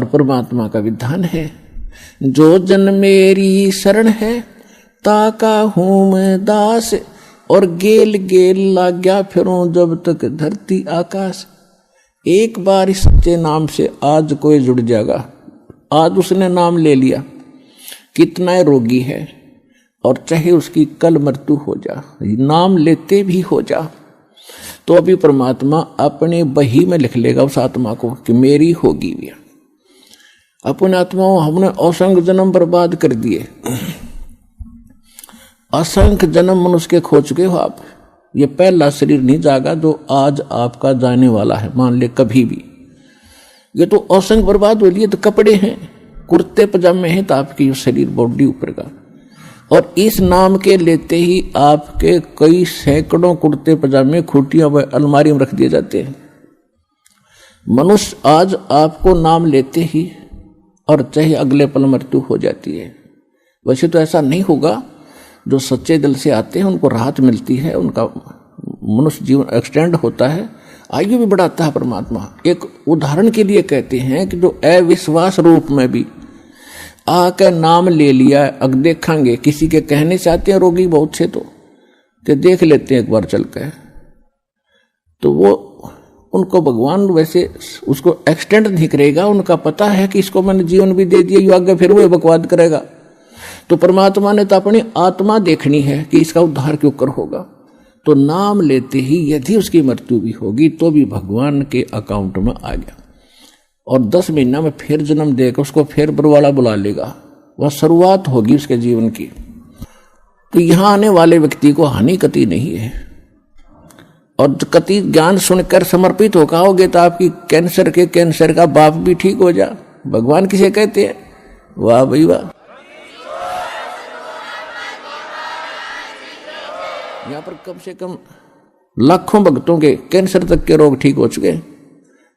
परमात्मा का विधान है, जो जन मेरी शरण है ताका हूं मैं दास, और गेल गेल लाग्या फिरूं जब तक धरती आकाश। एक बार इस सच्चे नाम से आज कोई जुड़ जाएगा, आज उसने नाम ले लिया, कितना रोगी है और चाहे उसकी कल मृत्यु हो जा, नाम लेते भी हो जा, तो अभी परमात्मा अपने बही में लिख लेगा उस आत्मा को कि मेरी होगी भी। अपने आत्माओं हमने असंख्य जन्म बर्बाद कर दिए, असंख्य जन्म मनुष्य के खो चुके हो आप। ये पहला शरीर नहीं जागा जो आज आपका जाने वाला है, मान ले कभी भी। ये तो असंख्य बर्बाद हो लिए, तो कपड़े हैं, कुर्ते पजामे हैं, तो आपकी शरीर बॉडी ऊपर का, और इस नाम के लेते ही आपके कई सैकड़ों कुर्ते पजामे खूटियां व अलमारी में रख दिए जाते हैं। मनुष्य आज आपको नाम लेते ही और चाहे अगले पल मृत्यु हो जाती है। वैसे तो ऐसा नहीं होगा, जो सच्चे दिल से आते हैं उनको राहत मिलती है, उनका मनुष्य जीवन एक्सटेंड होता है, आयु भी बढ़ाता है परमात्मा। एक उदाहरण के लिए कहते हैं कि जो अविश्वास रूप में भी आकर नाम ले लिया, अब देखेंगे किसी के कहने से आते हैं रोगी बहुत से तो कि देख लेते हैं एक बार चल कर, तो वो उनको भगवान वैसे उसको एक्सटेंड नहीं करेगा, उनका पता है कि इसको मैंने जीवन भी दे दिया, आगे फिर वो बकवाद करेगा। तो परमात्मा ने तो अपनी आत्मा देखनी है कि इसका उद्धार क्यों कर होगा, तो नाम लेते ही यदि उसकी मृत्यु भी होगी तो भी भगवान के अकाउंट में आ गया, और 10 महीना में फिर जन्म देकर उसको फिर बरवाला बुला लेगा, वह शुरुआत होगी उसके जीवन की। तो यहां आने वाले व्यक्ति को हानि कति नहीं है, और कति ज्ञान सुनकर समर्पित होकर आओगे तो आपकी कैंसर का बाप भी ठीक हो जा। भगवान किसे कहते हैं? वाह भाई वाह। यहाँ पर कम से कम लाखों भक्तों के कैंसर तक के रोग ठीक हो चुके,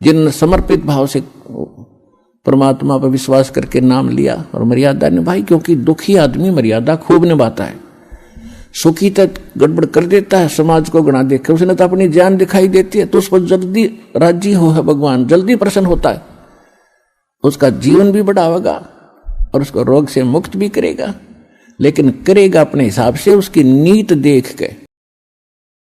जिन्होंने समर्पित भाव से परमात्मा पर विश्वास करके नाम लिया और मर्यादा निभाई। क्योंकि दुखी आदमी मर्यादा खूब निभाता है, सुखी तक गड़बड़ कर देता है, समाज को गणा देखे, उसने तो अपनी जान दिखाई देती है, तो उस पर जल्दी राजी हो है भगवान, जल्दी प्रसन्न होता है, उसका जीवन भी बढ़ावेगा और उसको रोग से मुक्त भी करेगा, लेकिन करेगा अपने हिसाब से, उसकी नीत देख के।